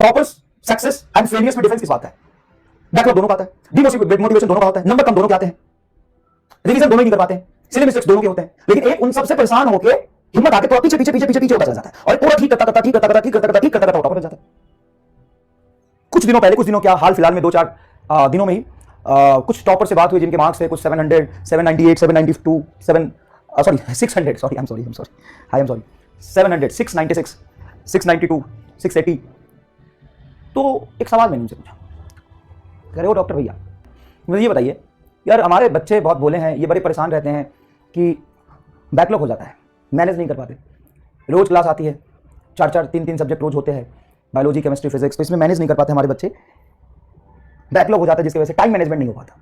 Toppers success and failures में difference किस बात का है? बैकलॉग दोनों का आता है, डिमोटिवेशन दोनों का होता है, नंबर कम दोनों के आते हैं, रिवीजन दोनों ही नहीं कर पाते हैं, सिली मिस्टेक्स दोनों के होते हैं, लेकिन एक उन सबसे परेशान होकर हिम्मत आके थोड़ा पीछे पीछे पीछे पीछे पीछे होता चला जाता है और पूरा ठीक करता टॉपर बन जाता है। कुछ दिनों पहले, कुछ दिनों क्या हाल फिलहाल में 2-4 दिनों में ही कुछ टॉपर से बात हुई जिनके मार्क्स थे कुछ 700, 798, 792, 600, सॉरी, आई एम सॉरी, 700, 696, 692, 680। तो एक सवाल मैंने उनसे पूछा, कह रहे हो डॉक्टर भैया मुझे ये बताइए यार, हमारे बच्चे बहुत भोले हैं, ये बड़े परेशान रहते हैं कि बैकलॉग हो जाता है, मैनेज नहीं कर पाते, रोज क्लास आती है, 4-4, 3-3 सब्जेक्ट रोज होते हैं, बायोलॉजी, केमिस्ट्री, फिजिक्स, तो इसमें मैनेज नहीं कर पाते हमारे बच्चे, बैकलॉग हो जाता है जिसकी वजह से टाइम मैनेजमेंट नहीं हो पाता।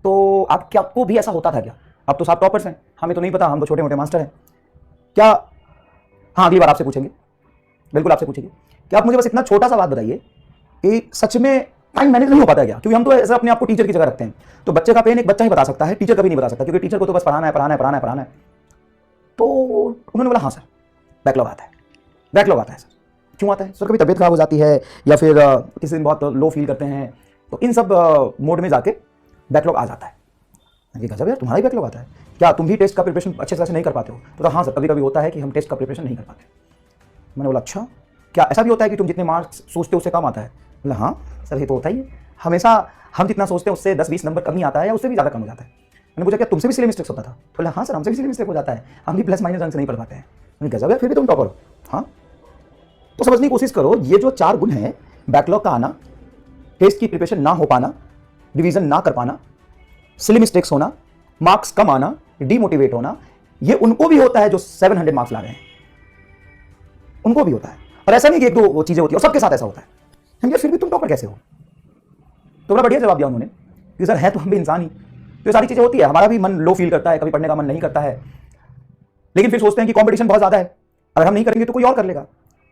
तो आपको भी ऐसा होता था क्या? अब तो साहब टॉपर्स हैं, हमें तो नहीं पता, हम तो छोटे मोटे मास्टर हैं क्या? हाँ, अगली बार आपसे पूछेंगे, बिल्कुल आपसे पूछेंगे कि आप मुझे बस इतना छोटा सा बात बताइए कि सच में टाइम मैनेज नहीं हो पाता है क्या? क्योंकि हम तो ऐसा अपने आप को टीचर की जगह रखते हैं, तो बच्चे का पेन एक बच्चा ही बता सकता है, टीचर कभी नहीं बता सकता, क्योंकि टीचर को तो बस पढ़ाना है। तो उन्होंने बोला हाँ सर, बैकलॉग आता है सर। क्यों आता है सर? कभी तबीयत खराब हो जाती है या फिर किसी दिन बहुत लो फील करते हैं, तो इन सब मोड में जाके बैकलॉग आ जाता है। ये गजब यार, तुम्हारा ही बैकलॉग आता है क्या? तुम भी टेस्ट का प्रिपरेशन अच्छे तरह से नहीं कर पाते हो? तो हाँ सर, कभी कभी होता है कि हम टेस्ट का प्रिपरेशन नहीं कर पाते। मैंने बोला अच्छा, क्या ऐसा भी होता है कि तुम जितने मार्क्स सोचते हो उससे कम आता है? बोला हाँ सर, ये तो होता ही है, हमेशा हम जितना सोचते हैं उससे 10-20 नंबर कम ही आता है या उससे भी ज़्यादा कम हो जाता है। मैंने पूछा क्या तुमसे भी सिली मिस्टेक्स होता था? बोला हाँ सर, हमसे भी सिली मिस्टेक हो जाता है, हम भी प्लस माइनस रंग से नहीं पढ़ पाते हैं। मैंने गजब है, फिर भी तुम टॉपर हो। हाँ, तो समझने की कोशिश करो, ये जो 4 गुण हैं, बैकलॉग का आना, टेस्ट की प्रिपरेशन ना हो पाना, रिवीजन ना कर पाना, सिली मिस्टेक्स होना, मार्क्स कम आना, डीमोटिवेट होना, ये उनको भी होता है जो 700 मार्क्स ला रहे हैं, उनको भी होता है। और ऐसा नहीं कि 1-2 चीजें होती है, और सबके साथ ऐसा होता है। हम यार फिर भी तुम टॉपर कैसे हो? तो बड़ा बढ़िया जवाब दिया उन्होंने कि सर है तो हम भी इंसान ही, तो ये सारी चीजें होती है, हमारा भी मन लो फील करता है, कभी पढ़ने का मन नहीं करता है, लेकिन फिर सोचते हैं कि कंपटीशन बहुत ज्यादा है, अगर हम नहीं करेंगे तो कोई और कर लेगा।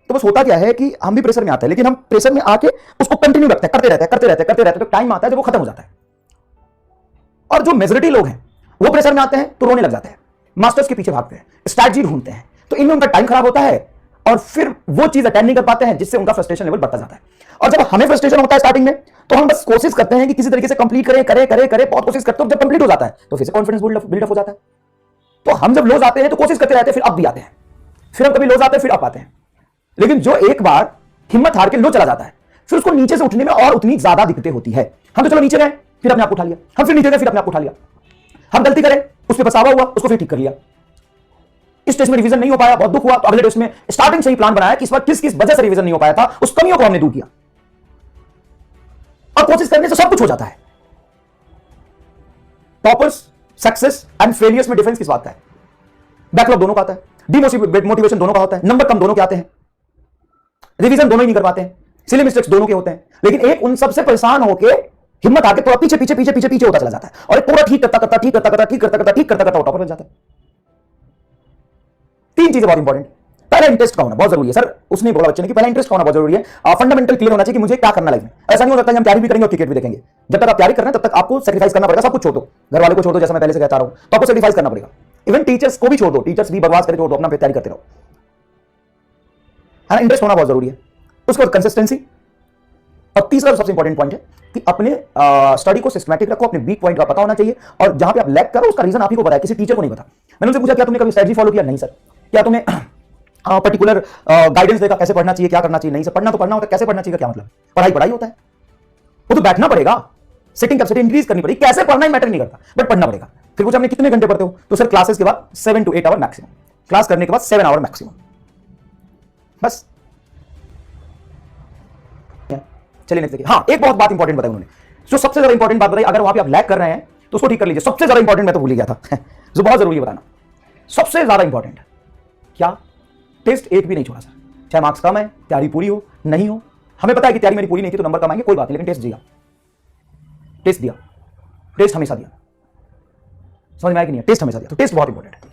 तो बस होता क्या है कि हम भी प्रेशर में आते हैं, लेकिन हम प्रेशर में आके उसको कंटिन्यू रखते हैं, करते रहते हैं, तो टाइम आता है जब वो खत्म हो जाता है। और जो मेजॉरिटी लोग हैं वो प्रेशर में आते हैं तो रोने लग जाते हैं, मास्टर्स के पीछे भागते हैं, स्ट्रैटेजी ढूंढते हैं, तो इनमें उनका टाइम खराब होता है और फिर वो चीज अटेंड नहीं कर पाते हैं, जिससे उनका फ्रस्ट्रेशन लेवल बढ़ता जाता है। और जब हमें फ्रस्ट्रेशन होता है स्टार्टिंग में, तो हम बस कोशिश करते हैं कि किसी तरीके से कंप्लीट करें, बहुत कोशिश करते हैं, जब कंप्लीट हो जाता है तो फिर से कॉन्फिडेंस बिल्डअप हो जाता है। तो हम जब लो जाते हैं तो कोशिश करते रहते हैं, फिर अप भी आते हैं, फिर हम कभी लो जाते हैं फिर अप आते हैं। लेकिन जो एक बार हिम्मत हार के लो चला जाता है, फिर उसको नीचे से उठने में और उतनी ज्यादा दिक्कतें होती है। हम तो चलो नीचे गए, फिर अपने आप उठा लिया, हम फिर नीचे गए, फिर अपने आप उठा लिया, हम गलती करें, उस पर पछतावा हुआ, उसको फिर ठीक कर लिया, इस टेस्ट में रिवीजन नहीं हो पाया, बहुत दुख हुआ, तो अगले टेस्ट में स्टार्टिंग से ही प्लान बनाया कि इस बार किस किस वजह से रिवीजन नहीं हो पाया था, उस कमियों को हमने दूर किया, और कोशिश करने से सब कुछ हो जाता है। टॉपर्स, सक्सेस एंड फेलियर्स में डिफरेंस किस बात का है? बैकलॉग दोनों का आता है, डिमोटिवेशन दोनों का होता है, नंबर कम दोनों के आते हैं, रिवीजन दोनों ही नहीं कर पाते हैं, सिली मिस्टेक्स दोनों के होते हैं, लेकिन एक उन सबसे परेशान होकर हिम्मत आके थोड़ा पीछे पीछे पीछे पीछे पीछे होता चला जाता है और एक पूरा ठीक करता टॉपर बन जाता है। 3 चीजें बहुत इंपॉर्टेंट, पहला इंटरेस्ट का होना बहुत जरूरी है। सर उसने बोला बच्चे ने कि पहला इंटरेस्ट का होना बहुत जरूरी है, फंडामेंटल क्लियर होना चाहिए कि मुझे क्या करना लाइफ में। ऐसा नहीं हो सकता कि हम तैयारी भी करेंगे और क्रिकेट भी देखेंगे। जब तक आप तैयारी कर रहे हैं तब तक आपको सेक्रीफाइस करना पड़ेगा, सब कुछ छोड़ दो, घर वाले को छोड़ दो, जैसा मैं पहले से कहता रहा हूं, तो आपको सेक्रीफाइस करना पड़ेगा। इवन टीचर्स को भी छोड़ दो, टीचर्स भी बकवास करके छोड़ दो, अपना तैयारी करते रहो, है ना। इंटरेस्ट होना बहुत जरूरी है। उसके बाद कंसिस्टेंसी, और तीसरा सबसे इंपॉर्टेंट पॉइंट है कि अपने स्टडी को सिस्टमैटिक रखो, अपने वीक पॉइंट का पता होना चाहिए, और जहां पे आप लैग करो उसका रीजन आप ही को पता है, किसी टीचर को नहीं पता। मैंने उनसे पूछा क्या तुमने कभी स्ट्रेटजी फॉलो किया? नहीं सर। क्या तुमने पर्टिकुलर गाइडेंस देखा कैसे पढ़ना चाहिए, क्या करना चाहिए? नहीं सर। पढ़ना तो पढ़ना होता है, कैसे पढ़ना चाहिए क्या मतलब? पढ़ाई होता है, वो तो बैठना पड़ेगा, सिटिंग कैपेसिटी इंक्रीज करनी पड़ेगी, कैसे पढ़ना ही मैटर नहीं करता, बट पढ़ना पड़ेगा। फिर पूछा हमने कितने घंटे पढ़ते हो? तो सर क्लासेस के बाद 7 to 8 आवर मैक्सिमम, क्लास करने के बाद 7 आवर मैक्सिमम, बस। चलिए नेक्स्ट देखिए। हाँ, एक बहुत बात इंपॉर्टेंट बताई उन्होंने, जो सबसे ज्यादा इंपॉर्टेंट बात बताई, अगर वहां पे आप लैग कर रहे हैं तो उसको ठीक कर लीजिए। सबसे ज्यादा इंपॉर्टेंट मैं तो भूल ही गया था जो बहुत जरूरी है बताना, सबसे ज्यादा इंपॉर्टेंट क्या? टेस्ट एक भी नहीं छोड़ा सर, चाहे मार्क्स कम है, तैयारी पूरी हो नहीं हो। हमें पता है कि तैयारी मेरी पूरी नहीं थी तो नंबर कम आएंगे, कोई बात नहीं, लेकिन टेस्ट दिया, टेस्ट हमेशा दिया। समझ में आया कि नहीं? टेस्ट हमेशा दिया, तो टेस्ट बहुत इंपॉर्टेंट है।